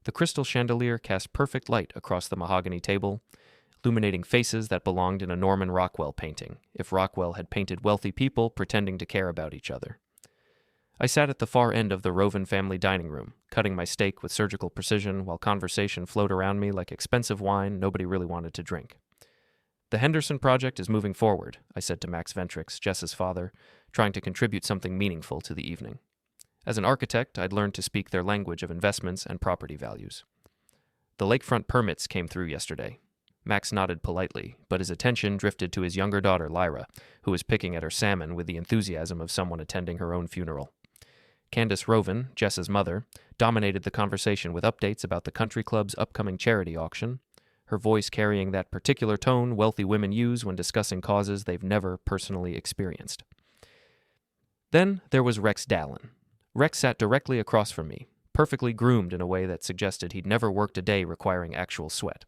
The crystal chandelier cast perfect light across the mahogany table, illuminating faces that belonged in a Norman Rockwell painting, if Rockwell had painted wealthy people pretending to care about each other. I sat at the far end of the Roven family dining room, cutting my steak with surgical precision while conversation flowed around me like expensive wine nobody really wanted to drink. "The Henderson project is moving forward," I said to Max Ventrix, Jessa's father, trying to contribute something meaningful to the evening. As an architect, I'd learned to speak their language of investments and property values. "The lakefront permits came through yesterday." Max nodded politely, but his attention drifted to his younger daughter, Lyra, who was picking at her salmon with the enthusiasm of someone attending her own funeral. Candace Roven, Jessa's mother, dominated the conversation with updates about the country club's upcoming charity auction, her voice carrying that particular tone wealthy women use when discussing causes they've never personally experienced. Then there was Rex Dallin. Rex sat directly across from me, perfectly groomed in a way that suggested he'd never worked a day requiring actual sweat.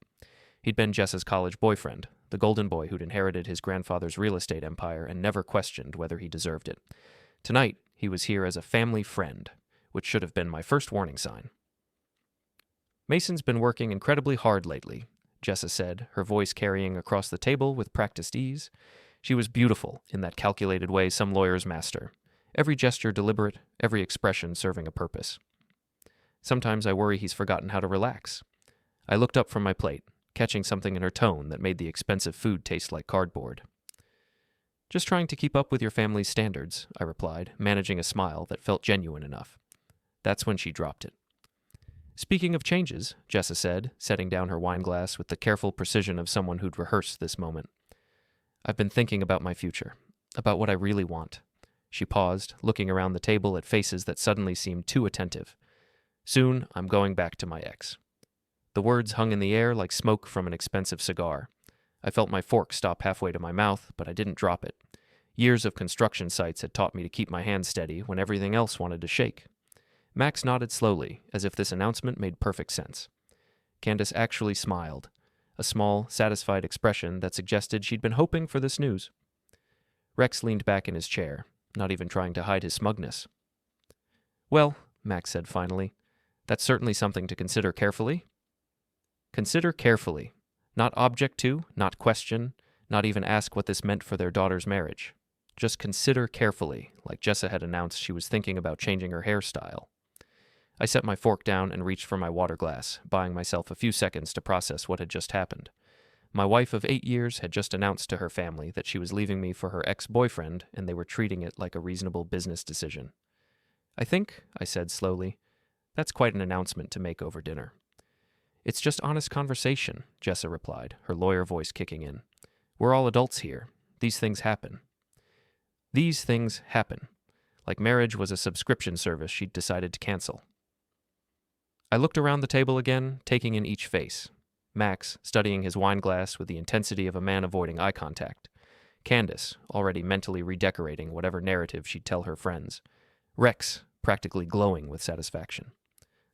He'd been Jessa's college boyfriend, the golden boy who'd inherited his grandfather's real estate empire and never questioned whether he deserved it. Tonight, he was here as a family friend, which should have been my first warning sign. "Mason's been working incredibly hard lately," Jessa said, her voice carrying across the table with practiced ease. She was beautiful in that calculated way some lawyers master, every gesture deliberate, every expression serving a purpose. Sometimes I worry he's forgotten how to relax. I looked up from my plate, catching something in her tone that made the expensive food taste like cardboard. "Just trying to keep up with your family's standards," I replied, managing a smile that felt genuine enough. That's when she dropped it. "Speaking of changes," Jessa said, setting down her wine glass with the careful precision of someone who'd rehearsed this moment. "I've been thinking about my future, about what I really want." She paused, looking around the table at faces that suddenly seemed too attentive. "Soon, I'm going back to my ex." The words hung in the air like smoke from an expensive cigar. I felt my fork stop halfway to my mouth, but I didn't drop it. Years of construction sites had taught me to keep my hands steady when everything else wanted to shake. Max nodded slowly, as if this announcement made perfect sense. Candace actually smiled, a small, satisfied expression that suggested she'd been hoping for this news. Rex leaned back in his chair, not even trying to hide his smugness. "Well," Max said finally, "that's certainly something to consider carefully." Consider carefully. Not object to, not question, not even ask what this meant for their daughter's marriage. Just consider carefully, like Jessa had announced she was thinking about changing her hairstyle. I set my fork down and reached for my water glass, buying myself a few seconds to process what had just happened. My wife of 8 years had just announced to her family that she was leaving me for her ex-boyfriend, and they were treating it like a reasonable business decision. "I think," I said slowly, "that's quite an announcement to make over dinner." "It's just honest conversation," Jessa replied, her lawyer voice kicking in. "We're all adults here. These things happen." These things happen. Like marriage was a subscription service she'd decided to cancel. I looked around the table again, taking in each face. Max, studying his wine glass with the intensity of a man avoiding eye contact. Candace, already mentally redecorating whatever narrative she'd tell her friends. Rex, practically glowing with satisfaction.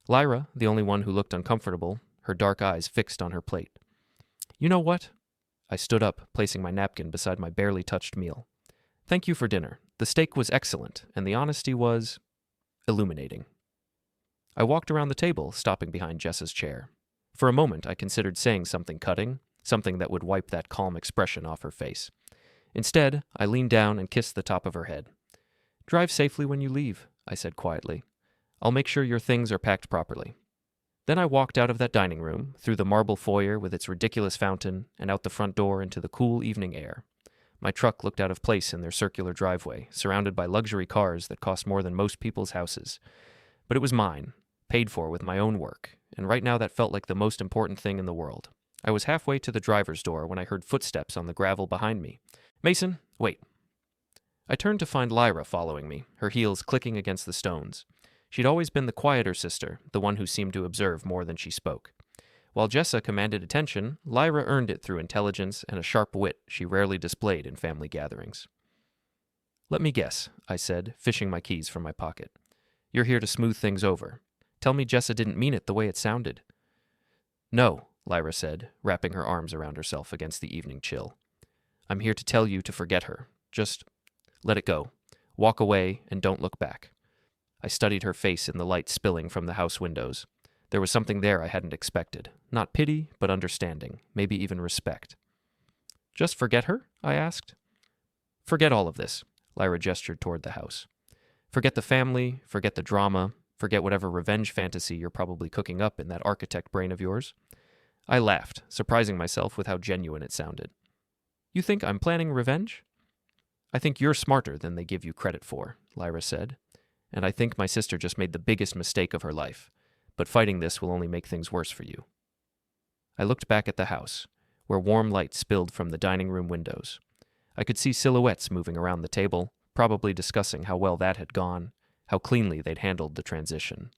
Lyra, the only one who looked uncomfortable, her dark eyes fixed on her plate. "You know what?" I stood up, placing my napkin beside my barely touched meal. "Thank you for dinner. The steak was excellent, and the honesty was illuminating." I walked around the table, stopping behind Jessa's chair. For a moment, I considered saying something cutting, something that would wipe that calm expression off her face. Instead, I leaned down and kissed the top of her head. "Drive safely when you leave," I said quietly. "I'll make sure your things are packed properly." Then I walked out of that dining room, through the marble foyer with its ridiculous fountain, and out the front door into the cool evening air. My truck looked out of place in their circular driveway, surrounded by luxury cars that cost more than most people's houses. But it was mine, paid for with my own work, and right now that felt like the most important thing in the world. I was halfway to the driver's door when I heard footsteps on the gravel behind me. "Mason, wait." I turned to find Lyra following me, her heels clicking against the stones. She'd always been the quieter sister, the one who seemed to observe more than she spoke. While Jessa commanded attention, Lyra earned it through intelligence and a sharp wit she rarely displayed in family gatherings. "Let me guess," I said, fishing my keys from my pocket. "You're here to smooth things over. Tell me Jessa didn't mean it the way it sounded." "No," Lyra said, wrapping her arms around herself against the evening chill. "I'm here to tell you to forget her. Just let it go. Walk away and don't look back." I studied her face in the light spilling from the house windows. There was something there I hadn't expected. Not pity, but understanding, maybe even respect. Just forget her? I asked. Forget all of this. Lyra gestured toward the house. Forget the family, forget the drama, forget whatever revenge fantasy you're probably cooking up in that architect brain of yours. I laughed, surprising myself with how genuine it sounded. You think I'm planning revenge? I think you're smarter than they give you credit for, Lyra said, and I think my sister just made the biggest mistake of her life, but fighting this will only make things worse for you. I looked back at the house, where warm light spilled from the dining room windows. I could see silhouettes moving around the table, probably discussing how well that had gone, how cleanly they'd handled the transition.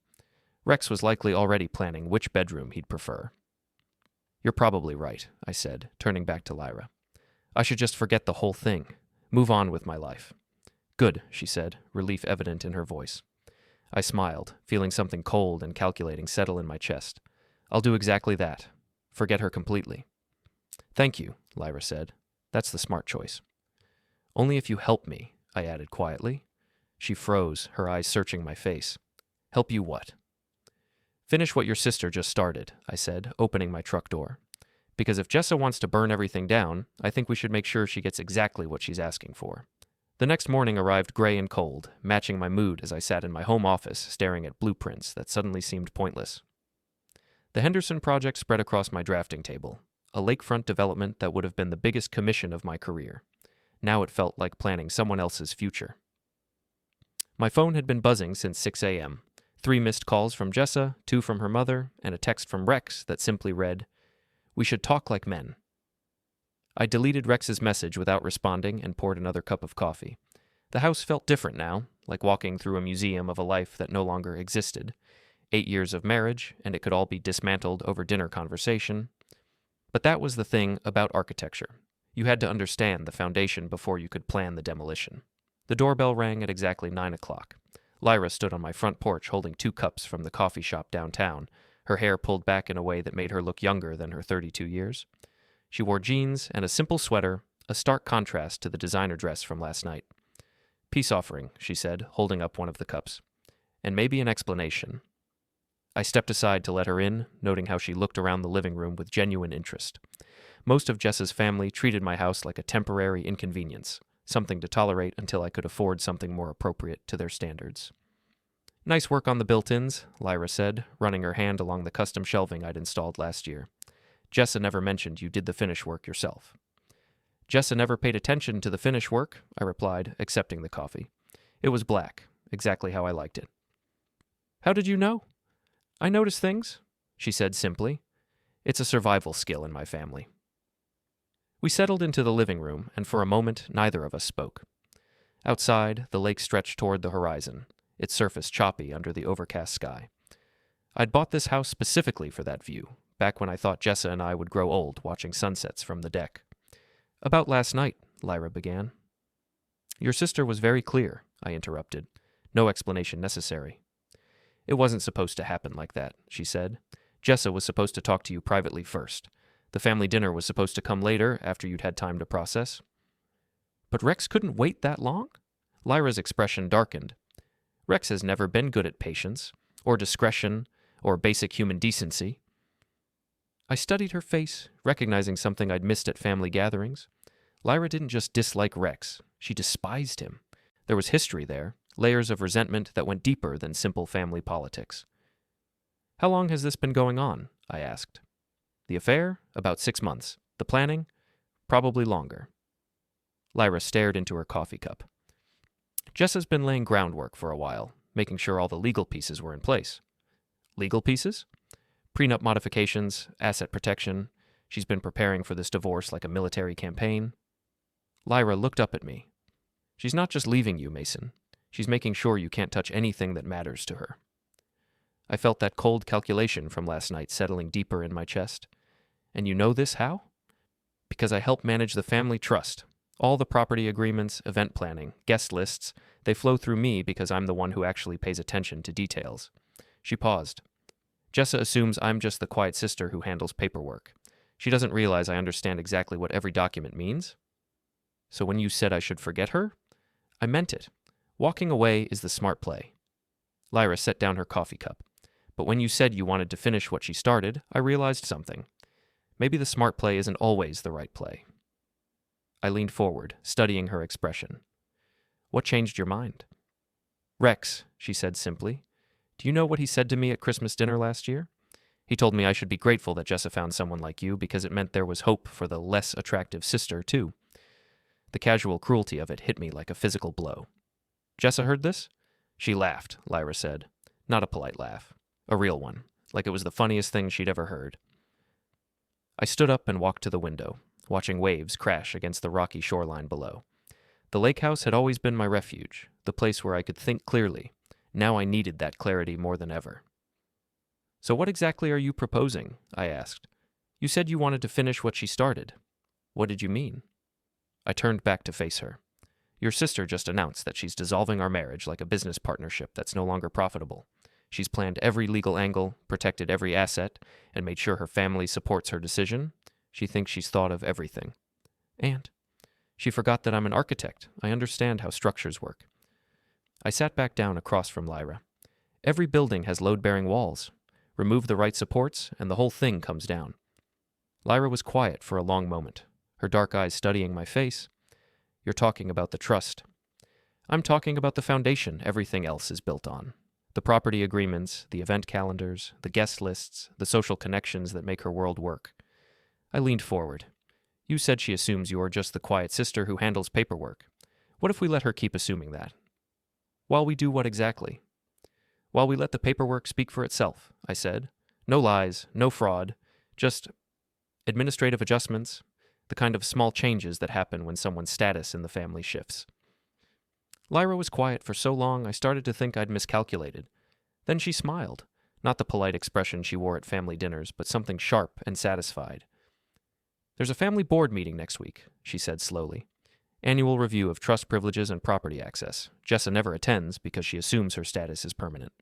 Rex was likely already planning which bedroom he'd prefer. You're probably right, I said, turning back to Lyra. I should just forget the whole thing. Move on with my life. Good, she said, relief evident in her voice. I smiled, feeling something cold and calculating settle in my chest. I'll do exactly that. Forget her completely. Thank you, Lyra said. That's the smart choice. Only if you help me, I added quietly. She froze, her eyes searching my face. Help you what? Finish what your sister just started, I said, opening my truck door. Because if Jessa wants to burn everything down, I think we should make sure she gets exactly what she's asking for. The next morning arrived gray and cold, matching my mood as I sat in my home office staring at blueprints that suddenly seemed pointless. The Henderson project spread across my drafting table, a lakefront development that would have been the biggest commission of my career. Now it felt like planning someone else's future. My phone had been buzzing since 6 a.m. 3 missed calls from Jessa, 2 from her mother, and a text from Rex that simply read, "We should talk like men." I deleted Rex's message without responding and poured another cup of coffee. The house felt different now, like walking through a museum of a life that no longer existed. 8 years of marriage, and it could all be dismantled over dinner conversation. But that was the thing about architecture. You had to understand the foundation before you could plan the demolition. The doorbell rang at exactly 9 o'clock. Lyra stood on my front porch holding 2 cups from the coffee shop downtown, her hair pulled back in a way that made her look younger than her 32 years. She wore jeans and a simple sweater, a stark contrast to the designer dress from last night. Peace offering, she said, holding up one of the cups. And maybe an explanation. I stepped aside to let her in, noting how she looked around the living room with genuine interest. Most of Jessa's family treated my house like a temporary inconvenience, something to tolerate until I could afford something more appropriate to their standards. Nice work on the built-ins, Lyra said, running her hand along the custom shelving I'd installed last year. Jessa never mentioned you did the finish work yourself. Jessa never paid attention to the finish work, I replied, accepting the coffee. It was black, exactly how I liked it. How did you know? I notice things, she said simply. It's a survival skill in my family. We settled into the living room, and for a moment neither of us spoke. Outside, the lake stretched toward the horizon, its surface choppy under the overcast sky. I'd bought this house specifically for that view, back when I thought Jessa and I would grow old watching sunsets from the deck. About last night, Lyra began. Your sister was very clear, I interrupted. No explanation necessary. It wasn't supposed to happen like that, she said. Jessa was supposed to talk to you privately first. The family dinner was supposed to come later, after you'd had time to process. But Rex couldn't wait that long? Lyra's expression darkened. Rex has never been good at patience, or discretion, or basic human decency. I studied her face, recognizing something I'd missed at family gatherings. Lyra didn't just dislike Rex, she despised him. There was history there, layers of resentment that went deeper than simple family politics. How long has this been going on? I asked. The affair? About 6 months. The planning? Probably longer. Lyra stared into her coffee cup. Jessa's been laying groundwork for a while, making sure all the legal pieces were in place. Legal pieces? Prenup modifications, asset protection. She's been preparing for this divorce like a military campaign. Lyra looked up at me. She's not just leaving you, Mason. She's making sure you can't touch anything that matters to her. I felt that cold calculation from last night settling deeper in my chest. And you know this how? Because I help manage the family trust. All the property agreements, event planning, guest lists, they flow through me because I'm the one who actually pays attention to details. She paused. Jessa assumes I'm just the quiet sister who handles paperwork. She doesn't realize I understand exactly what every document means. So when you said I should forget her, I meant it. Walking away is the smart play. Lyra set down her coffee cup. But when you said you wanted to finish what she started, I realized something. Maybe the smart play isn't always the right play. I leaned forward, studying her expression. What changed your mind? Rex, she said simply. Do you know what he said to me at Christmas dinner last year? He told me I should be grateful that Jessa found someone like you because it meant there was hope for the less attractive sister, too. The casual cruelty of it hit me like a physical blow. Jessa heard this? She laughed, Lyra said. Not a polite laugh. A real one, like it was the funniest thing she'd ever heard. I stood up and walked to the window, watching waves crash against the rocky shoreline below. The lake house had always been my refuge, the place where I could think clearly. Now I needed that clarity more than ever. So what exactly are you proposing? I asked. You said you wanted to finish what she started. What did you mean? I turned back to face her. Your sister just announced that she's dissolving our marriage like a business partnership that's no longer profitable. She's planned every legal angle, protected every asset, and made sure her family supports her decision. She thinks she's thought of everything. And she forgot that I'm an architect. I understand how structures work. I sat back down across from Lyra. Every building has load-bearing walls. Remove the right supports, and the whole thing comes down. Lyra was quiet for a long moment, her dark eyes studying my face. You're talking about the trust. I'm talking about the foundation everything else is built on. The property agreements, the event calendars, the guest lists, the social connections that make her world work. I leaned forward. You said she assumes you're just the quiet sister who handles paperwork. What if we let her keep assuming that? While we do what exactly? While we let the paperwork speak for itself, I said. No lies, no fraud, just administrative adjustments, the kind of small changes that happen when someone's status in the family shifts. Lyra was quiet for so long I started to think I'd miscalculated. Then she smiled, not the polite expression she wore at family dinners, but something sharp and satisfied. There's a family board meeting next week, she said slowly. Annual review of trust privileges and property access. Jessa never attends because she assumes her status is permanent.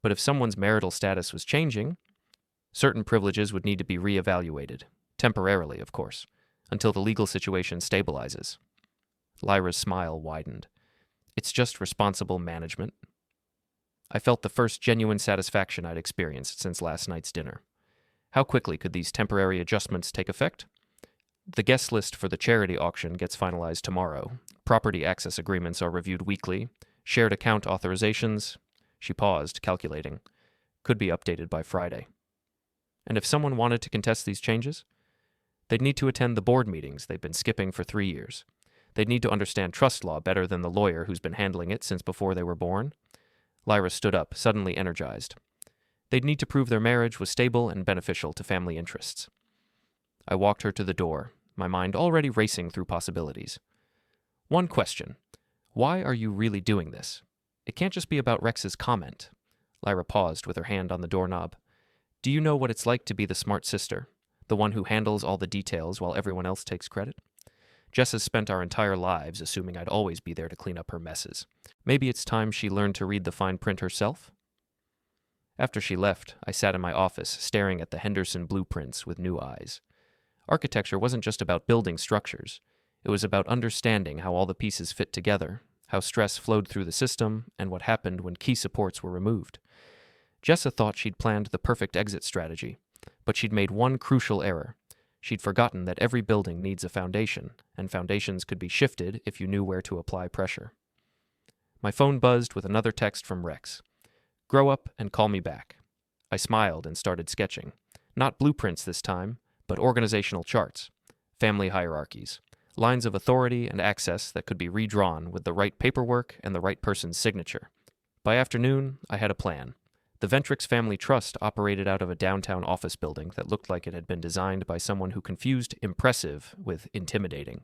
But if someone's marital status was changing, certain privileges would need to be reevaluated, temporarily, of course, until the legal situation stabilizes. Lyra's smile widened. It's just responsible management. I felt the first genuine satisfaction I'd experienced since last night's dinner. How quickly could these temporary adjustments take effect? The guest list for the charity auction gets finalized tomorrow. Property access agreements are reviewed weekly. Shared account authorizations, she paused, calculating, could be updated by Friday. And if someone wanted to contest these changes, they'd need to attend the board meetings they've been skipping for 3 years. They'd need to understand trust law better than the lawyer who's been handling it since before they were born. Lyra stood up, suddenly energized. They'd need to prove their marriage was stable and beneficial to family interests. I walked her to the door, my mind already racing through possibilities. One question. Why are you really doing this? It can't just be about Rex's comment. Lyra paused with her hand on the doorknob. Do you know what it's like to be the smart sister, the one who handles all the details while everyone else takes credit? Jess has spent our entire lives assuming I'd always be there to clean up her messes. Maybe it's time she learned to read the fine print herself? After she left, I sat in my office staring at the Henderson blueprints with new eyes. Architecture wasn't just about building structures. It was about understanding how all the pieces fit together, how stress flowed through the system, and what happened when key supports were removed. Jessa thought she'd planned the perfect exit strategy, but she'd made one crucial error. She'd forgotten that every building needs a foundation, and foundations could be shifted if you knew where to apply pressure. My phone buzzed with another text from Rex. Grow up and call me back. I smiled and started sketching. Not blueprints this time, but organizational charts, family hierarchies, lines of authority and access that could be redrawn with the right paperwork and the right person's signature. By afternoon, I had a plan. The Ventrix Family Trust operated out of a downtown office building that looked like it had been designed by someone who confused impressive with intimidating.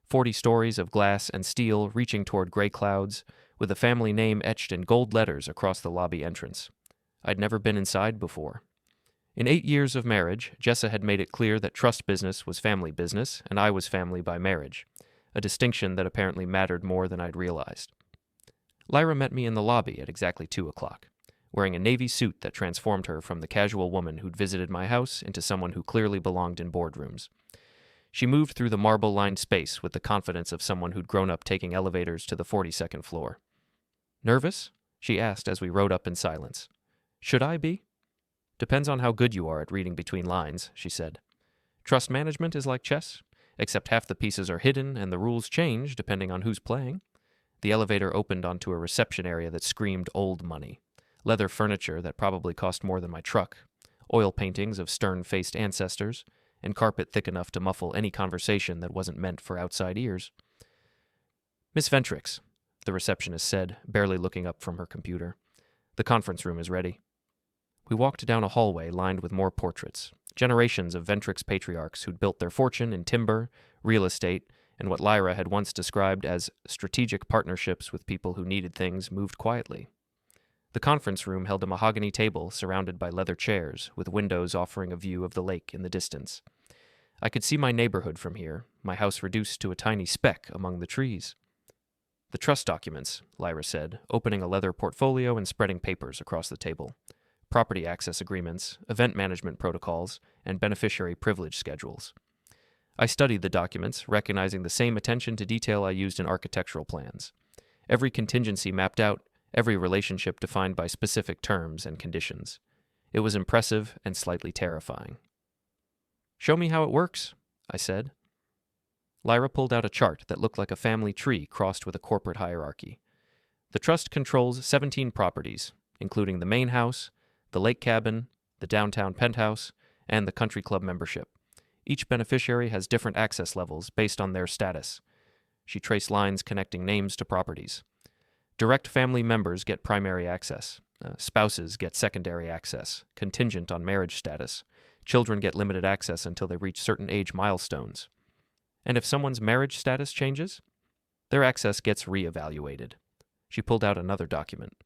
40 stories of glass and steel reaching toward gray clouds, with the family name etched in gold letters across the lobby entrance. I'd never been inside before. In 8 years of marriage, Jessa had made it clear that trust business was family business, and I was family by marriage, a distinction that apparently mattered more than I'd realized. Lyra met me in the lobby at exactly 2 o'clock, wearing a navy suit that transformed her from the casual woman who'd visited my house into someone who clearly belonged in boardrooms. She moved through the marble-lined space with the confidence of someone who'd grown up taking elevators to the 42nd floor. Nervous? She asked as we rode up in silence. Should I be? Depends on how good you are at reading between lines, she said. Trust management is like chess, except half the pieces are hidden and the rules change depending on who's playing. The elevator opened onto a reception area that screamed old money. Leather furniture that probably cost more than my truck, oil paintings of stern-faced ancestors, and carpet thick enough to muffle any conversation that wasn't meant for outside ears. Miss Ventrix, the receptionist said, barely looking up from her computer. The conference room is ready. We walked down a hallway lined with more portraits, generations of Ventrix patriarchs who'd built their fortune in timber, real estate, and what Lyra had once described as strategic partnerships with people who needed things moved quietly. The conference room held a mahogany table surrounded by leather chairs, with windows offering a view of the lake in the distance. I could see my neighborhood from here, my house reduced to a tiny speck among the trees. The trust documents, Lyra said, opening a leather portfolio and spreading papers across the table. Property access agreements, event management protocols, and beneficiary privilege schedules. I studied the documents, recognizing the same attention to detail I used in architectural plans. Every contingency mapped out, every relationship defined by specific terms and conditions. It was impressive and slightly terrifying. Show me how it works, I said. Lyra pulled out a chart that looked like a family tree crossed with a corporate hierarchy. The trust controls 17 properties, including the main house, the lake cabin, the downtown penthouse, and the country club membership. Each beneficiary has different access levels based on their status. She traced lines connecting names to properties. Direct family members get primary access. Spouses get secondary access, contingent on marriage status. Children get limited access until they reach certain age milestones. And if someone's marriage status changes, their access gets re-evaluated. She pulled out another document.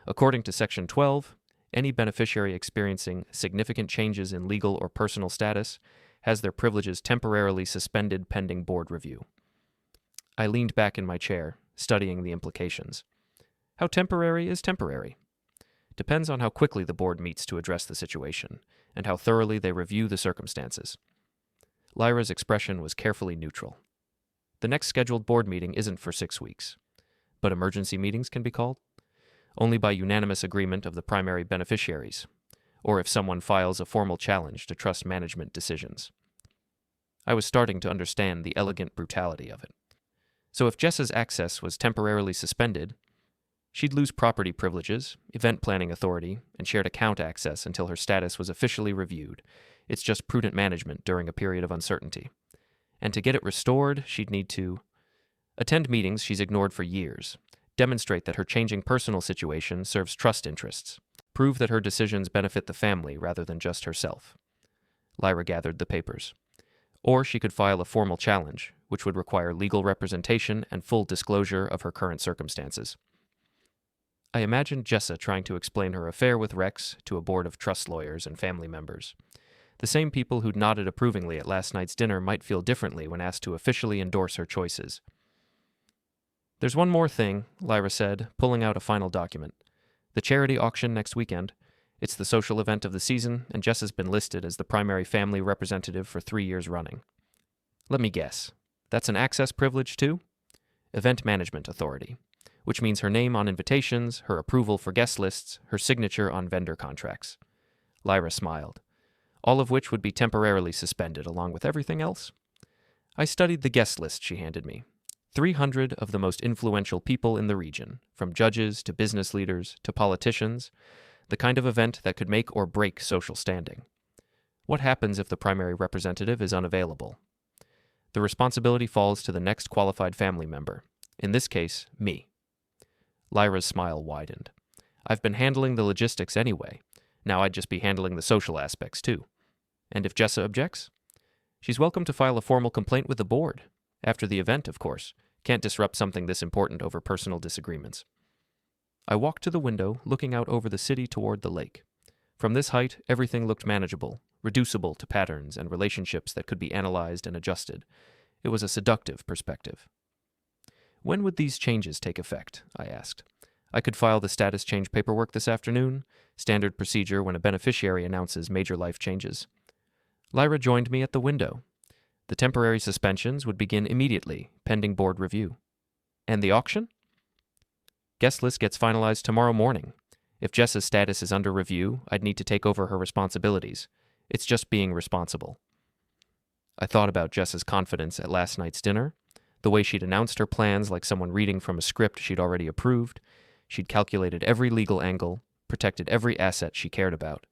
According to Section 12, any beneficiary experiencing significant changes in legal or personal status has their privileges temporarily suspended pending board review. I leaned back in my chair, studying the implications. How temporary is temporary? Depends on how quickly the board meets to address the situation, and how thoroughly they review the circumstances. Lyra's expression was carefully neutral. The next scheduled board meeting isn't for 6 weeks, but emergency meetings can be called only by unanimous agreement of the primary beneficiaries, or if someone files a formal challenge to trust management decisions. I was starting to understand the elegant brutality of it. So if Jessa's access was temporarily suspended, she'd lose property privileges, event planning authority, and shared account access until her status was officially reviewed. It's just prudent management during a period of uncertainty. And to get it restored, she'd need to attend meetings she's ignored for years, demonstrate that her changing personal situation serves trust interests, prove that her decisions benefit the family rather than just herself. Lyra gathered the papers. Or she could file a formal challenge, which would require legal representation and full disclosure of her current circumstances. I imagined Jessa trying to explain her affair with Rex to a board of trust lawyers and family members. The same people who'd nodded approvingly at last night's dinner might feel differently when asked to officially endorse her choices. There's one more thing, Lyra said, pulling out a final document. The charity auction next weekend. It's the social event of the season, and Jessa's been listed as the primary family representative for 3 years running. Let me guess. That's an access privilege too? Event Management Authority, which means her name on invitations, her approval for guest lists, her signature on vendor contracts. Lyra smiled. All of which would be temporarily suspended along with everything else. I studied the guest list she handed me. 300 of the most influential people in the region, from judges to business leaders to politicians, the kind of event that could make or break social standing. What happens if the primary representative is unavailable? The responsibility falls to the next qualified family member, in this case, me. Lyra's smile widened. I've been handling the logistics anyway. Now I'd just be handling the social aspects too. And if Jessa objects? She's welcome to file a formal complaint with the board. After the event, of course. Can't disrupt something this important over personal disagreements. I walked to the window, looking out over the city toward the lake. From this height, everything looked manageable, reducible to patterns and relationships that could be analyzed and adjusted. It was a seductive perspective. When would these changes take effect? I asked. I could file the status change paperwork this afternoon, standard procedure when a beneficiary announces major life changes. Lyra joined me at the window. The temporary suspensions would begin immediately, pending board review. And the auction? Guest list gets finalized tomorrow morning. If Jessa's status is under review, I'd need to take over her responsibilities. It's just being responsible. I thought about Jessa's confidence at last night's dinner, the way she'd announced her plans like someone reading from a script she'd already approved. She'd calculated every legal angle, protected every asset she cared about,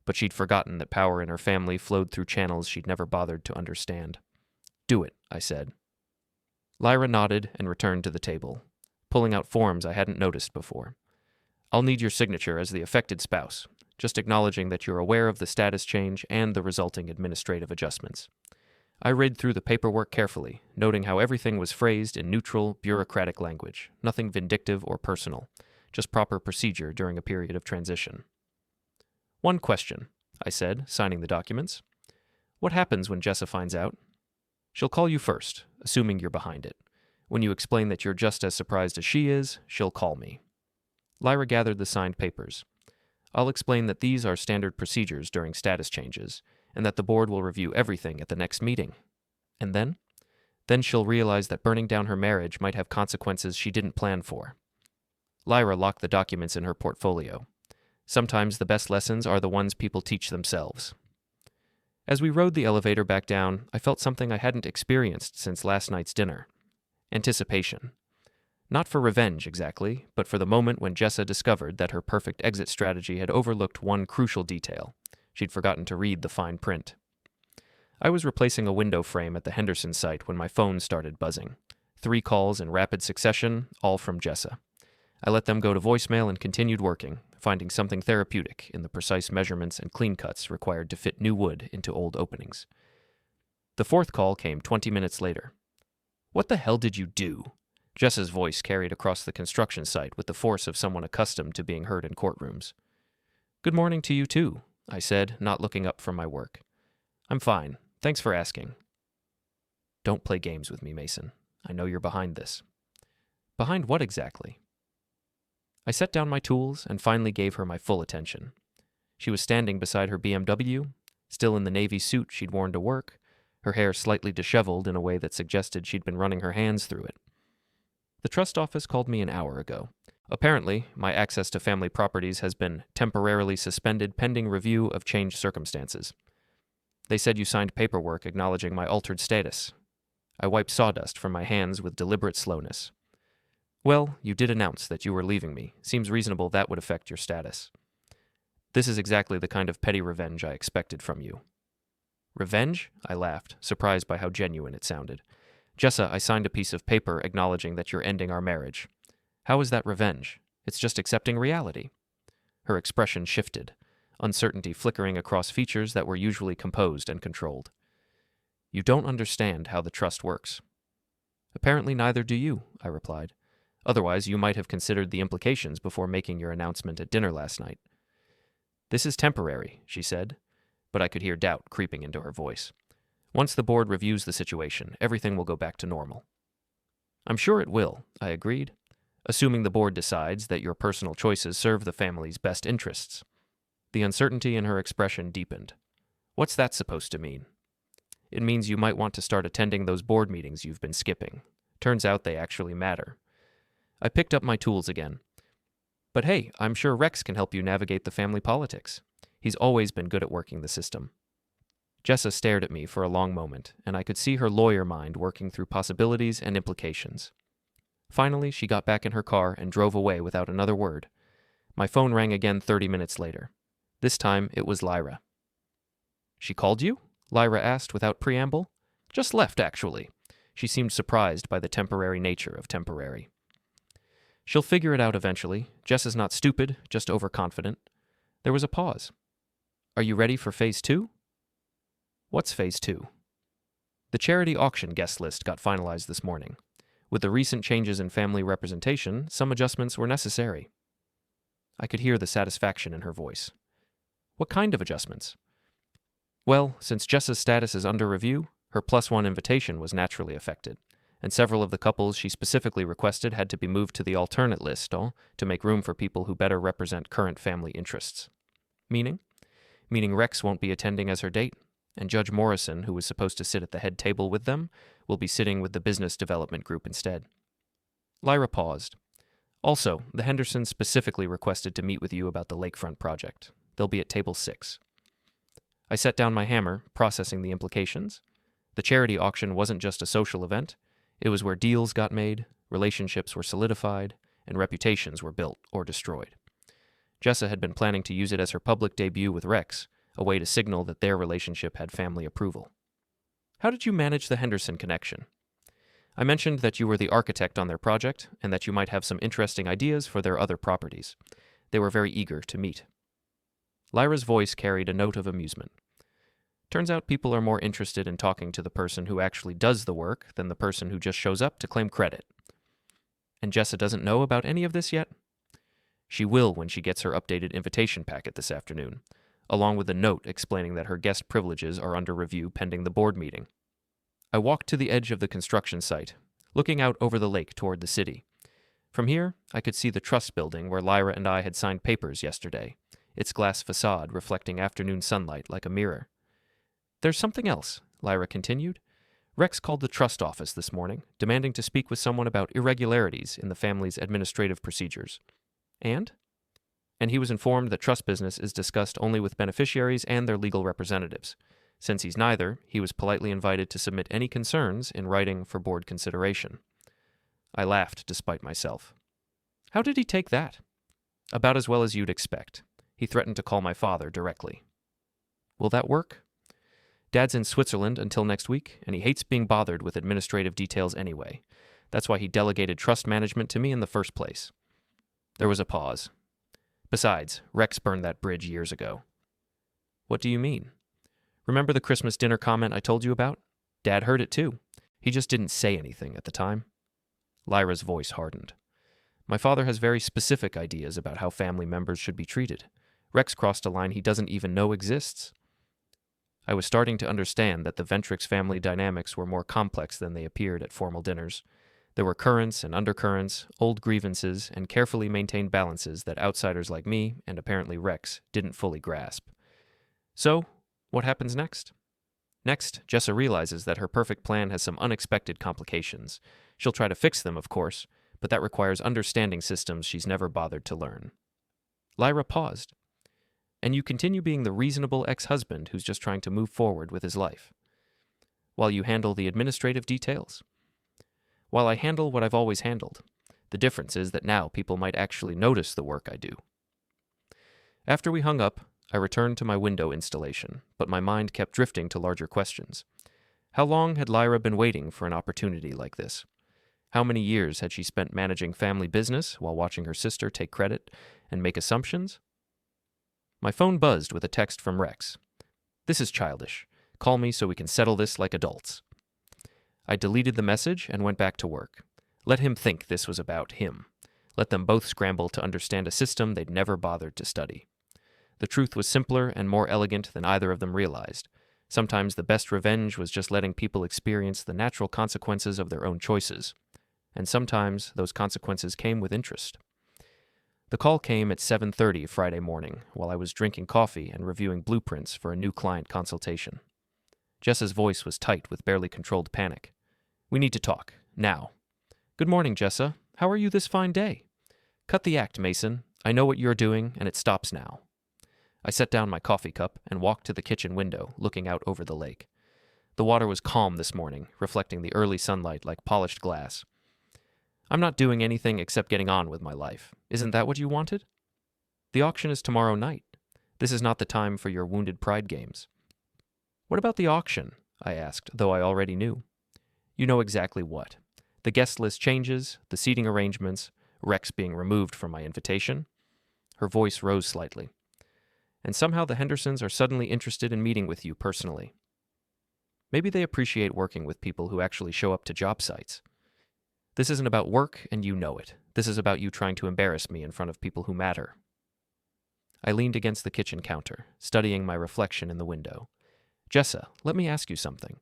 but she'd forgotten that power in her family flowed through channels she'd never bothered to understand. "Do it," I said. Lyra nodded and returned to the table, pulling out forms I hadn't noticed before. "I'll need your signature as the affected spouse, just acknowledging that you're aware of the status change and the resulting administrative adjustments." I read through the paperwork carefully, noting how everything was phrased in neutral, bureaucratic language, nothing vindictive or personal, just proper procedure during a period of transition. "One question," I said, signing the documents. "What happens when Jessa finds out?" "She'll call you first, assuming you're behind it. When you explain that you're just as surprised as she is, she'll call me." Lyra gathered the signed papers. "I'll explain that these are standard procedures during status changes, and that the board will review everything at the next meeting. And then? Then she'll realize that burning down her marriage might have consequences she didn't plan for." Lyra locked the documents in her portfolio. Sometimes the best lessons are the ones people teach themselves. As we rode the elevator back down, I felt something I hadn't experienced since last night's dinner. Anticipation. Not for revenge, exactly, but for the moment when Jessa discovered that her perfect exit strategy had overlooked one crucial detail. She'd forgotten to read the fine print. I was replacing a window frame at the Henderson site when my phone started buzzing. 3 calls in rapid succession, all from Jessa. I let them go to voicemail and continued working, finding something therapeutic in the precise measurements and clean cuts required to fit new wood into old openings. The 4th call came 20 minutes later. "What the hell did you do?" Jessa's voice carried across the construction site with the force of someone accustomed to being heard in courtrooms. "Good morning to you too," I said, not looking up from my work. "I'm fine. Thanks for asking." "Don't play games with me, Mason. I know you're behind this." "Behind what exactly?" I set down my tools and finally gave her my full attention. She was standing beside her BMW, still in the navy suit she'd worn to work, her hair slightly disheveled in a way that suggested she'd been running her hands through it. "The trust office called me an hour ago. Apparently, my access to family properties has been temporarily suspended pending review of changed circumstances. They said you signed paperwork acknowledging my altered status." I wiped sawdust from my hands with deliberate slowness. "Well, you did announce that you were leaving me. Seems reasonable that would affect your status. This is exactly the kind of petty revenge I expected from you." "Revenge?" I laughed, surprised by how genuine it sounded. "Jessa, I signed a piece of paper acknowledging that you're ending our marriage. How is that revenge? It's just accepting reality." Her expression shifted, uncertainty flickering across features that were usually composed and controlled. "You don't understand how the trust works." "Apparently neither do you," I replied. "Otherwise, you might have considered the implications before making your announcement at dinner last night." "This is temporary," she said, but I could hear doubt creeping into her voice. "Once the board reviews the situation, everything will go back to normal." "I'm sure it will," I agreed, "assuming the board decides that your personal choices serve the family's best interests." The uncertainty in her expression deepened. "What's that supposed to mean?" "It means you might want to start attending those board meetings you've been skipping. Turns out they actually matter." I picked up my tools again. "But hey, I'm sure Rex can help you navigate the family politics. He's always been good at working the system." Jessa stared at me for a long moment, and I could see her lawyer mind working through possibilities and implications. Finally, she got back in her car and drove away without another word. My phone rang again 30 minutes later. This time, it was Lyra. "She called you?" Lyra asked without preamble. "Just left, actually." She seemed surprised by the temporary nature of temporary. "She'll figure it out eventually. Jess is not stupid, just overconfident." There was a pause. "Are you ready for Phase 2? "What's Phase 2? "The charity auction guest list got finalized this morning. With the recent changes in family representation, some adjustments were necessary." I could hear the satisfaction in her voice. "What kind of adjustments?" "Well, since Jessa's status is under review, her +1 invitation was naturally affected, and several of the couples she specifically requested had to be moved to the alternate list to make room for people who better represent current family interests." "Meaning?" "Meaning Rex won't be attending as her date, and Judge Morrison, who was supposed to sit at the head table with them, will be sitting with the business development group instead." Lyra paused. Also, the Hendersons specifically requested to meet with you about the lakefront project. They'll be at table 6. I set down my hammer, processing the implications. The charity auction wasn't just a social event. It was where deals got made, relationships were solidified, and reputations were built or destroyed. Jessa had been planning to use it as her public debut with Rex, a way to signal that their relationship had family approval. How did you manage the Henderson connection? I mentioned that you were the architect on their project, and that you might have some interesting ideas for their other properties. They were very eager to meet. Lyra's voice carried a note of amusement. Turns out people are more interested in talking to the person who actually does the work than the person who just shows up to claim credit. And Jessa doesn't know about any of this yet? She will when she gets her updated invitation packet this afternoon, along with a note explaining that her guest privileges are under review pending the board meeting. I walked to the edge of the construction site, looking out over the lake toward the city. From here, I could see the trust building where Lyra and I had signed papers yesterday, its glass facade reflecting afternoon sunlight like a mirror. There's something else, Lyra continued. Rex called the trust office this morning, demanding to speak with someone about irregularities in the family's administrative procedures. And he was informed that trust business is discussed only with beneficiaries and their legal representatives. Since he's neither, he was politely invited to submit any concerns in writing for board consideration. I laughed despite myself. How did he take that? About as well as you'd expect. He threatened to call my father directly. Will that work? Dad's in Switzerland until next week, and he hates being bothered with administrative details anyway. That's why he delegated trust management to me in the first place. There was a pause. Besides, Rex burned that bridge years ago. What do you mean? Remember the Christmas dinner comment I told you about? Dad heard it too. He just didn't say anything at the time. Lyra's voice hardened. My father has very specific ideas about how family members should be treated. Rex crossed a line he doesn't even know exists. I was starting to understand that the Ventrix family dynamics were more complex than they appeared at formal dinners. There were currents and undercurrents, old grievances, and carefully maintained balances that outsiders like me, and apparently Rex, didn't fully grasp. So, what happens next? Next, Jessa realizes that her perfect plan has some unexpected complications. She'll try to fix them, of course, but that requires understanding systems she's never bothered to learn. Lyra paused. And you continue being the reasonable ex-husband who's just trying to move forward with his life, while you handle the administrative details? While I handle what I've always handled. The difference is that now people might actually notice the work I do. After we hung up, I returned to my window installation, but my mind kept drifting to larger questions. How long had Lyra been waiting for an opportunity like this? How many years had she spent managing family business while watching her sister take credit and make assumptions? My phone buzzed with a text from Rex. This is childish. Call me so we can settle this like adults. I deleted the message and went back to work. Let him think this was about him. Let them both scramble to understand a system they'd never bothered to study. The truth was simpler and more elegant than either of them realized. Sometimes the best revenge was just letting people experience the natural consequences of their own choices. And sometimes those consequences came with interest. The call came at 7:30 Friday morning while I was drinking coffee and reviewing blueprints for a new client consultation. Jessa's voice was tight with barely controlled panic. We need to talk, now. Good morning, Jessa. How are you this fine day? Cut the act, Mason. I know what you're doing, and it stops now. I set down my coffee cup and walked to the kitchen window, looking out over the lake. The water was calm this morning, reflecting the early sunlight like polished glass. I'm not doing anything except getting on with my life. Isn't that what you wanted? The auction is tomorrow night. This is not the time for your wounded pride games. What about the auction? I asked, though I already knew. You know exactly what. The guest list changes, the seating arrangements, Rex being removed from my invitation. Her voice rose slightly. And somehow the Hendersons are suddenly interested in meeting with you personally. Maybe they appreciate working with people who actually show up to job sites. This isn't about work, and you know it. This is about you trying to embarrass me in front of people who matter. I leaned against the kitchen counter, studying my reflection in the window. Jessa, let me ask you something.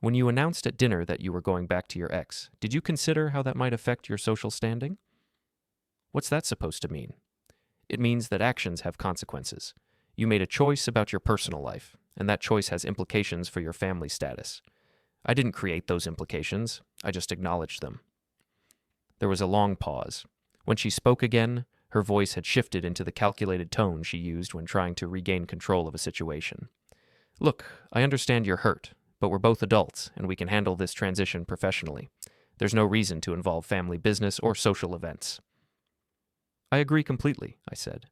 When you announced at dinner that you were going back to your ex, did you consider how that might affect your social standing? What's that supposed to mean? It means that actions have consequences. You made a choice about your personal life, and that choice has implications for your family status. I didn't create those implications, I just acknowledged them. There was a long pause. When she spoke again, her voice had shifted into the calculated tone she used when trying to regain control of a situation. Look, I understand you're hurt, but we're both adults, and we can handle this transition professionally. There's no reason to involve family business or social events. I agree completely, I said.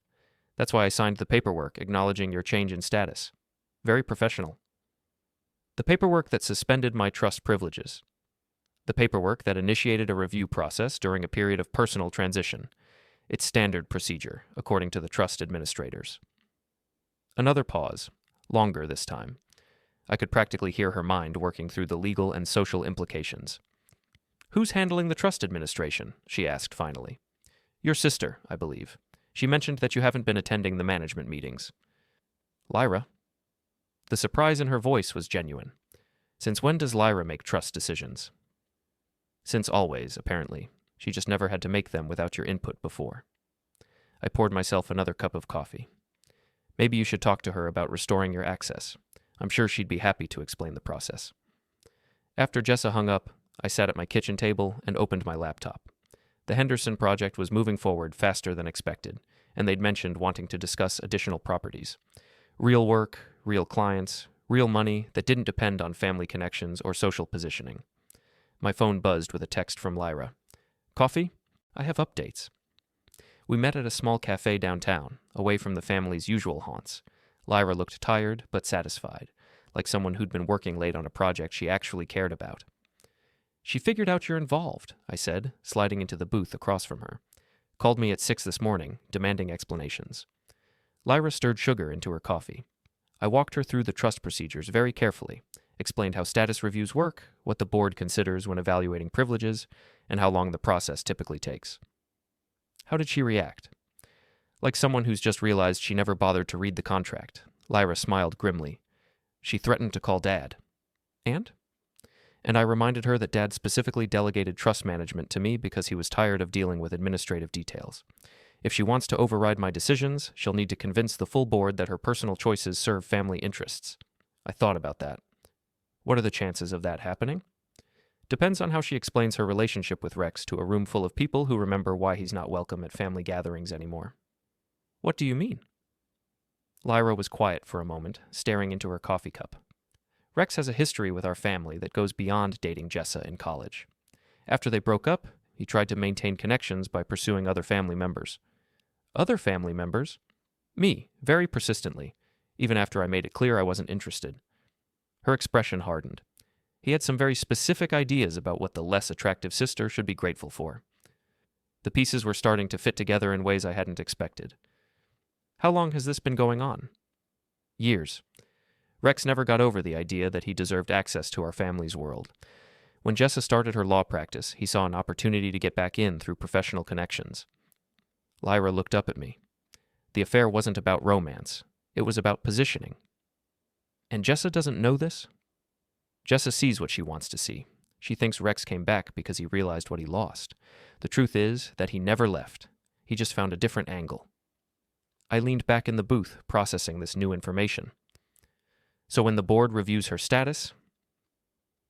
That's why I signed the paperwork acknowledging your change in status. Very professional. The paperwork that suspended my trust privileges. The paperwork that initiated a review process during a period of personal transition. It's standard procedure, according to the trust administrators. Another pause, longer this time. I could practically hear her mind working through the legal and social implications. Who's handling the trust administration? She asked finally. Your sister, I believe. She mentioned that you haven't been attending the management meetings. Lyra. The surprise in her voice was genuine. Since when does Lyra make trust decisions? Since always, apparently. She just never had to make them without your input before. I poured myself another cup of coffee. Maybe you should talk to her about restoring your access. I'm sure she'd be happy to explain the process. After Jessa hung up, I sat at my kitchen table and opened my laptop. The Henderson project was moving forward faster than expected, and they'd mentioned wanting to discuss additional properties. Real work, real clients, real money that didn't depend on family connections or social positioning. My phone buzzed with a text from Lyra. Coffee? I have updates. We met at a small cafe downtown, away from the family's usual haunts. Lyra looked tired, but satisfied, like someone who'd been working late on a project she actually cared about. She figured out you're involved, I said, sliding into the booth across from her. Called me at 6 this morning, demanding explanations. Lyra stirred sugar into her coffee. I walked her through the trust procedures very carefully, explained how status reviews work, what the board considers when evaluating privileges, and how long the process typically takes. How did she react? Like someone who's just realized she never bothered to read the contract. Lyra smiled grimly. She threatened to call Dad. And I reminded her that Dad specifically delegated trust management to me because he was tired of dealing with administrative details. If she wants to override my decisions, she'll need to convince the full board that her personal choices serve family interests. I thought about that. What are the chances of that happening? Depends on how she explains her relationship with Rex to a room full of people who remember why he's not welcome at family gatherings anymore. What do you mean? Lyra was quiet for a moment, staring into her coffee cup. Rex has a history with our family that goes beyond dating Jessa in college. After they broke up, he tried to maintain connections by pursuing other family members. Other family members? Me, very persistently, even after I made it clear I wasn't interested. Her expression hardened. He had some very specific ideas about what the less attractive sister should be grateful for. The pieces were starting to fit together in ways I hadn't expected. How long has this been going on? Years. Rex never got over the idea that he deserved access to our family's world. When Jessa started her law practice, he saw an opportunity to get back in through professional connections. Lyra looked up at me. The affair wasn't about romance. It was about positioning. And Jessa doesn't know this? Jessa sees what she wants to see. She thinks Rex came back because he realized what he lost. The truth is that he never left. He just found a different angle. I leaned back in the booth, processing this new information. So when the board reviews her status,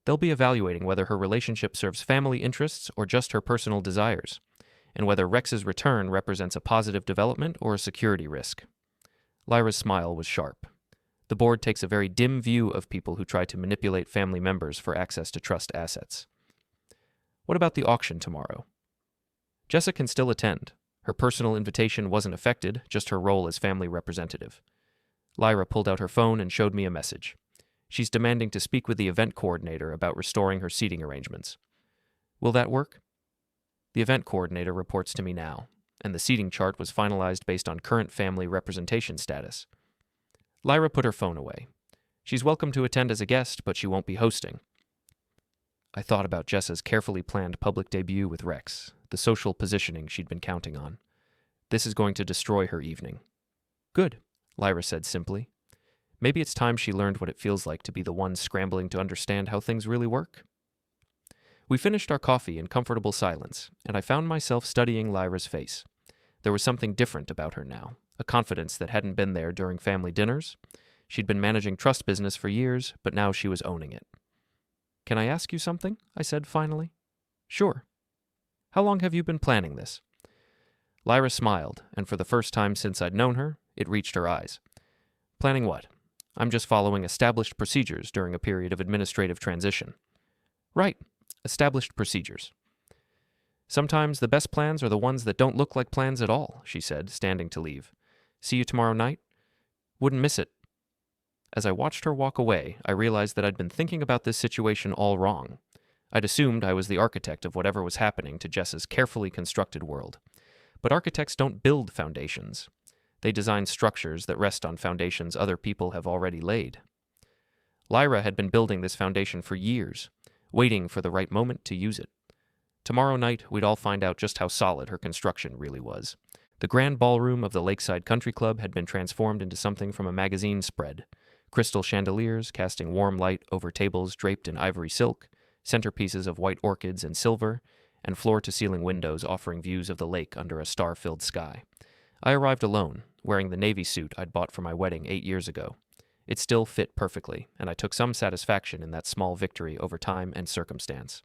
they'll be evaluating whether her relationship serves family interests or just her personal desires, and whether Rex's return represents a positive development or a security risk. Lyra's smile was sharp. The board takes a very dim view of people who try to manipulate family members for access to trust assets. What about the auction tomorrow? Jessa can still attend. Her personal invitation wasn't affected, just her role as family representative. Lyra pulled out her phone and showed me a message. She's demanding to speak with the event coordinator about restoring her seating arrangements. Will that work? The event coordinator reports to me now, and the seating chart was finalized based on current family representation status. Lyra put her phone away. She's welcome to attend as a guest, but she won't be hosting. I thought about Jessa's carefully planned public debut with Rex, the social positioning she'd been counting on. This is going to destroy her evening. Good, Lyra said simply. Maybe it's time she learned what it feels like to be the one scrambling to understand how things really work. We finished our coffee in comfortable silence, and I found myself studying Lyra's face. There was something different about her now, a confidence that hadn't been there during family dinners. She'd been managing trust business for years, but now she was owning it. Can I ask you something? I said finally. Sure. How long have you been planning this? Lyra smiled, and for the first time since I'd known her, it reached her eyes. Planning what? I'm just following established procedures during a period of administrative transition. Right, established procedures. Sometimes the best plans are the ones that don't look like plans at all, she said, standing to leave. See you tomorrow night? Wouldn't miss it. As I watched her walk away, I realized that I'd been thinking about this situation all wrong. I'd assumed I was the architect of whatever was happening to Jessa's carefully constructed world. But architects don't build foundations. They design structures that rest on foundations other people have already laid. Lyra had been building this foundation for years, waiting for the right moment to use it. Tomorrow night, we'd all find out just how solid her construction really was. The grand ballroom of the Lakeside Country Club had been transformed into something from a magazine spread. Crystal chandeliers casting warm light over tables draped in ivory silk, centerpieces of white orchids and silver, and floor-to-ceiling windows offering views of the lake under a star-filled sky. I arrived alone, wearing the navy suit I'd bought for my wedding 8 years ago. It still fit perfectly, and I took some satisfaction in that small victory over time and circumstance.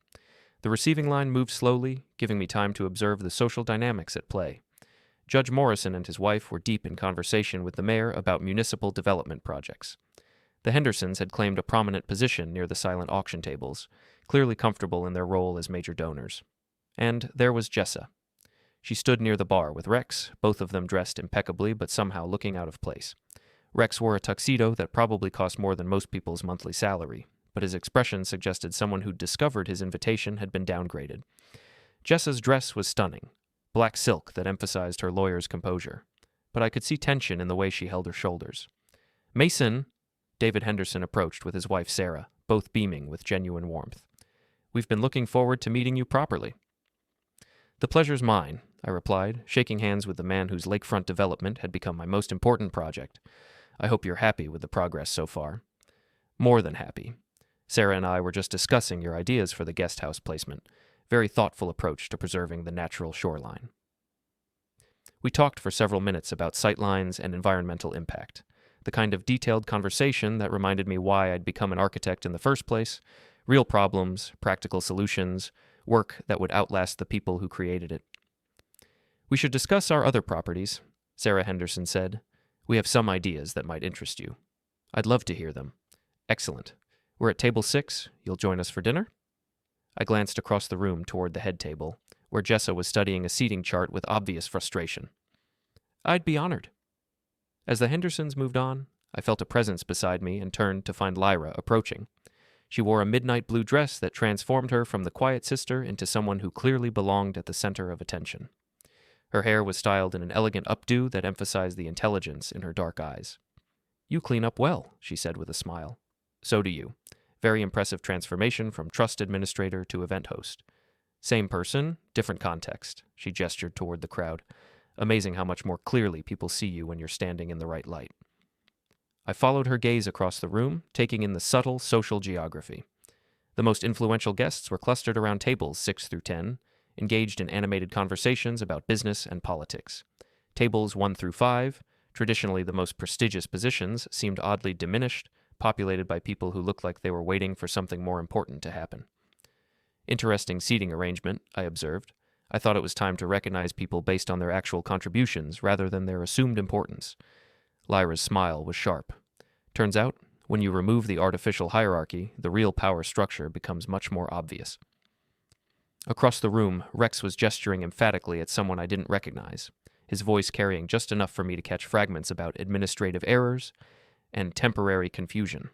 The receiving line moved slowly, giving me time to observe the social dynamics at play. Judge Morrison and his wife were deep in conversation with the mayor about municipal development projects. The Hendersons had claimed a prominent position near the silent auction tables, clearly comfortable in their role as major donors. And there was Jessa. She stood near the bar with Rex, both of them dressed impeccably but somehow looking out of place. Rex wore a tuxedo that probably cost more than most people's monthly salary, but his expression suggested someone who'd discovered his invitation had been downgraded. Jessa's dress was stunning, black silk that emphasized her lawyer's composure, but I could see tension in the way she held her shoulders. Mason, David Henderson approached with his wife Sarah, both beaming with genuine warmth. We've been looking forward to meeting you properly. The pleasure's mine, I replied, shaking hands with the man whose lakefront development had become my most important project. I hope you're happy with the progress so far. More than happy. Sarah and I were just discussing your ideas for the guest house placement. Very thoughtful approach to preserving the natural shoreline. We talked for several minutes about sightlines and environmental impact, the kind of detailed conversation that reminded me why I'd become an architect in the first place, real problems, practical solutions, work that would outlast the people who created it. We should discuss our other properties, Sarah Henderson said. We have some ideas that might interest you. I'd love to hear them. Excellent. We're at table 6. You'll join us for dinner? I glanced across the room toward the head table, where Jessa was studying a seating chart with obvious frustration. I'd be honored. As the Hendersons moved on, I felt a presence beside me and turned to find Lyra approaching. She wore a midnight blue dress that transformed her from the quiet sister into someone who clearly belonged at the center of attention. Her hair was styled in an elegant updo that emphasized the intelligence in her dark eyes. You clean up well, she said with a smile. So do you. Very impressive transformation from trust administrator to event host. Same person, different context, she gestured toward the crowd. Amazing how much more clearly people see you when you're standing in the right light. I followed her gaze across the room, taking in the subtle social geography. The most influential guests were clustered around tables 6 through 10, engaged in animated conversations about business and politics. Tables 1 through 5, traditionally the most prestigious positions, seemed oddly diminished, populated by people who looked like they were waiting for something more important to happen. Interesting seating arrangement, I observed. I thought it was time to recognize people based on their actual contributions rather than their assumed importance. Lyra's smile was sharp. Turns out, when you remove the artificial hierarchy, the real power structure becomes much more obvious. Across the room, Rex was gesturing emphatically at someone I didn't recognize, his voice carrying just enough for me to catch fragments about administrative errors and temporary confusion.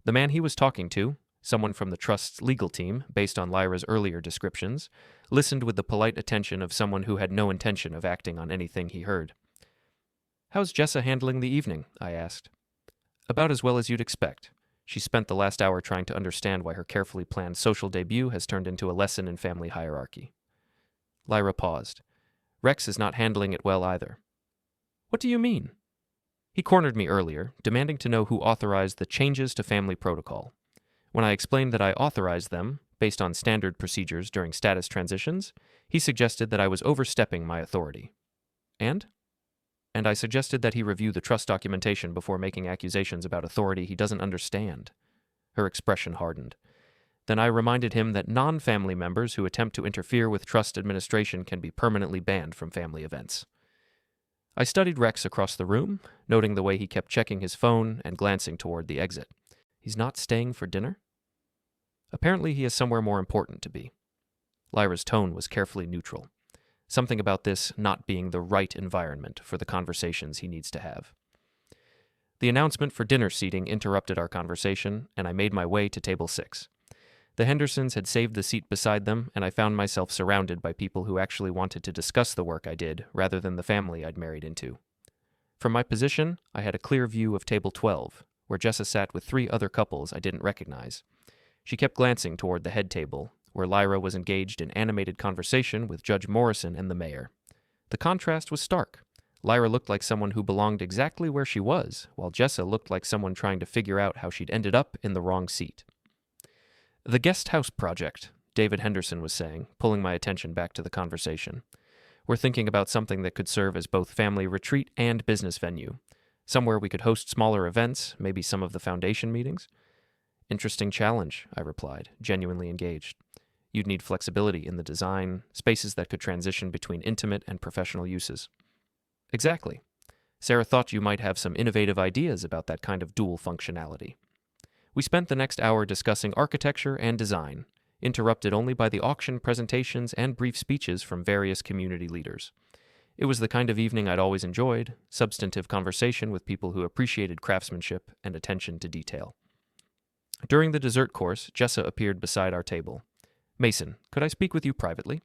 The man he was talking to, someone from the Trust's legal team, based on Lyra's earlier descriptions, listened with the polite attention of someone who had no intention of acting on anything he heard. How's Jessa handling the evening? I asked. About as well as you'd expect. She spent the last hour trying to understand why her carefully planned social debut has turned into a lesson in family hierarchy. Lyra paused. Rex is not handling it well either. What do you mean? He cornered me earlier, demanding to know who authorized the changes to family protocol. When I explained that I authorized them, based on standard procedures during status transitions, he suggested that I was overstepping my authority. And I suggested that he review the trust documentation before making accusations about authority he doesn't understand. Her expression hardened. Then I reminded him that non-family members who attempt to interfere with trust administration can be permanently banned from family events. I studied Rex across the room, noting the way he kept checking his phone and glancing toward the exit. He's not staying for dinner? Apparently he has somewhere more important to be. Lyra's tone was carefully neutral. Something about this not being the right environment for the conversations he needs to have. The announcement for dinner seating interrupted our conversation, and I made my way to table 6. The Hendersons had saved the seat beside them, and I found myself surrounded by people who actually wanted to discuss the work I did, rather than the family I'd married into. From my position, I had a clear view of table 12, where Jessa sat with 3 other couples I didn't recognize. She kept glancing toward the head table, where Lyra was engaged in animated conversation with Judge Morrison and the mayor. The contrast was stark. Lyra looked like someone who belonged exactly where she was, while Jessa looked like someone trying to figure out how she'd ended up in the wrong seat. "The guest house project," David Henderson was saying, pulling my attention back to the conversation. "We're thinking about something that could serve as both family retreat and business venue. Somewhere we could host smaller events, maybe some of the foundation meetings." "Interesting challenge," I replied, genuinely engaged. "You'd need flexibility in the design, spaces that could transition between intimate and professional uses." "Exactly. Sarah thought you might have some innovative ideas about that kind of dual functionality." We spent the next hour discussing architecture and design, interrupted only by the auction presentations and brief speeches from various community leaders. It was the kind of evening I'd always enjoyed, substantive conversation with people who appreciated craftsmanship and attention to detail. During the dessert course, Jessa appeared beside our table. "Mason, could I speak with you privately?"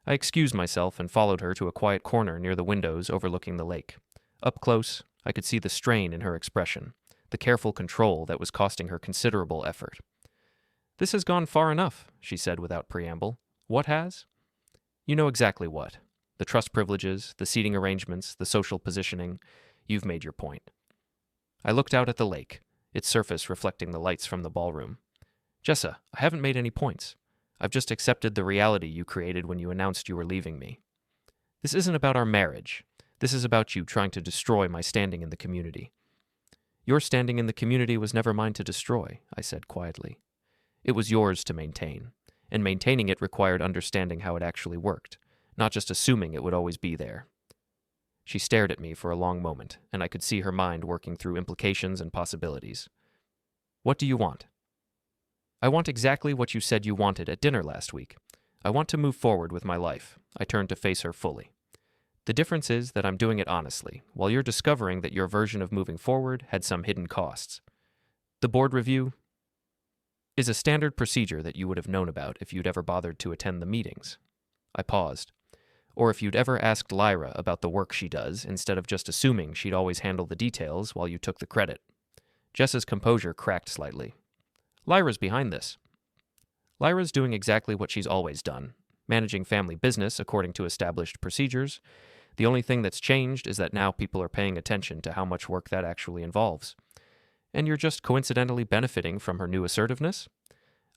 I excused myself and followed her to a quiet corner near the windows overlooking the lake. Up close, I could see the strain in her expression, the careful control that was costing her considerable effort. "This has gone far enough," she said without preamble. "What has?" "You know exactly what. The trust privileges, the seating arrangements, the social positioning. You've made your point." I looked out at the lake, its surface reflecting the lights from the ballroom. "Jessa, I haven't made any points. I've just accepted the reality you created when you announced you were leaving me. This isn't about our marriage. This is about you trying to destroy my standing in the community." "Your standing in the community was never mine to destroy," I said quietly. "It was yours to maintain, and maintaining it required understanding how it actually worked, not just assuming it would always be there." She stared at me for a long moment, and I could see her mind working through implications and possibilities. "What do you want?" "I want exactly what you said you wanted at dinner last week. I want to move forward with my life." I turned to face her fully. "The difference is that I'm doing it honestly, while you're discovering that your version of moving forward had some hidden costs. The board review is a standard procedure that you would have known about if you'd ever bothered to attend the meetings." I paused. "Or if you'd ever asked Lyra about the work she does, instead of just assuming she'd always handle the details while you took the credit." Jessa's composure cracked slightly. "Lyra's behind this." "Lyra's doing exactly what she's always done, managing family business according to established procedures. The only thing that's changed is that now people are paying attention to how much work that actually involves. And you're just coincidentally benefiting from her new assertiveness?"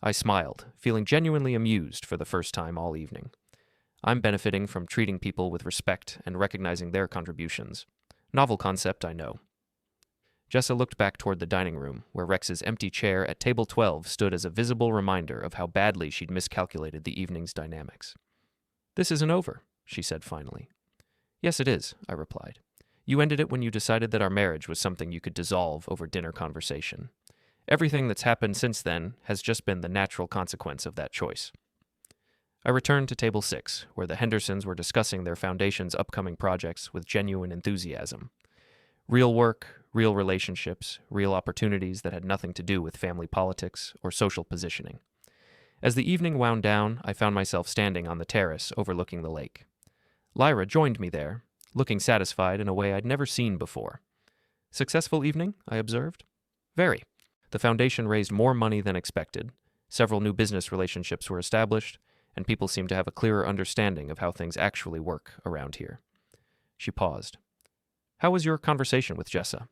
I smiled, feeling genuinely amused for the first time all evening. I'm benefiting from treating people with respect and recognizing their contributions. Novel concept, I know. Jessa looked back toward the dining room, where Rex's empty chair at table 12 stood as a visible reminder of how badly she'd miscalculated the evening's dynamics. "This isn't over," she said finally. "Yes, it is," I replied. "You ended it when you decided that our marriage was something you could dissolve over dinner conversation. Everything that's happened since then has just been the natural consequence of that choice." I returned to table 6, where the Hendersons were discussing their foundation's upcoming projects with genuine enthusiasm. Real work, real relationships, real opportunities that had nothing to do with family politics or social positioning. As the evening wound down, I found myself standing on the terrace overlooking the lake. Lyra joined me there, looking satisfied in a way I'd never seen before. "Successful evening?" I observed. "Very. The foundation raised more money than expected, several new business relationships were established, and people seem to have a clearer understanding of how things actually work around here." She paused. "How was your conversation with Jessa?"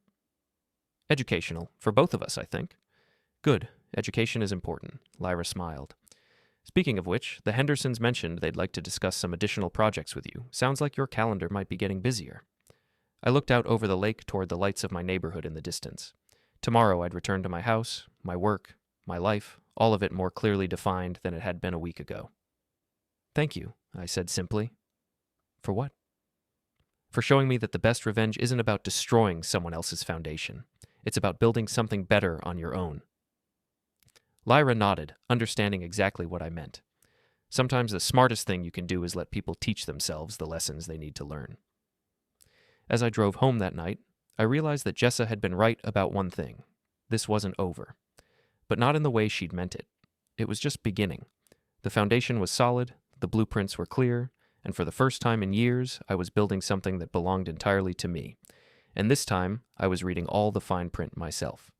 "Educational, for both of us, I think." "Good. Education is important." Lyra smiled. "Speaking of which, the Hendersons mentioned they'd like to discuss some additional projects with you. Sounds like your calendar might be getting busier." I looked out over the lake toward the lights of my neighborhood in the distance. Tomorrow I'd return to my house, my work, my life, all of it more clearly defined than it had been a week ago. "Thank you," I said simply. "For what?" "For showing me that the best revenge isn't about destroying someone else's foundation. It's about building something better on your own." Lyra nodded, understanding exactly what I meant. Sometimes the smartest thing you can do is let people teach themselves the lessons they need to learn. As I drove home that night, I realized that Jessa had been right about one thing. This wasn't over. But not in the way she'd meant it. It was just beginning. The foundation was solid, the blueprints were clear, and for the first time in years, I was building something that belonged entirely to me. And this time, I was reading all the fine print myself.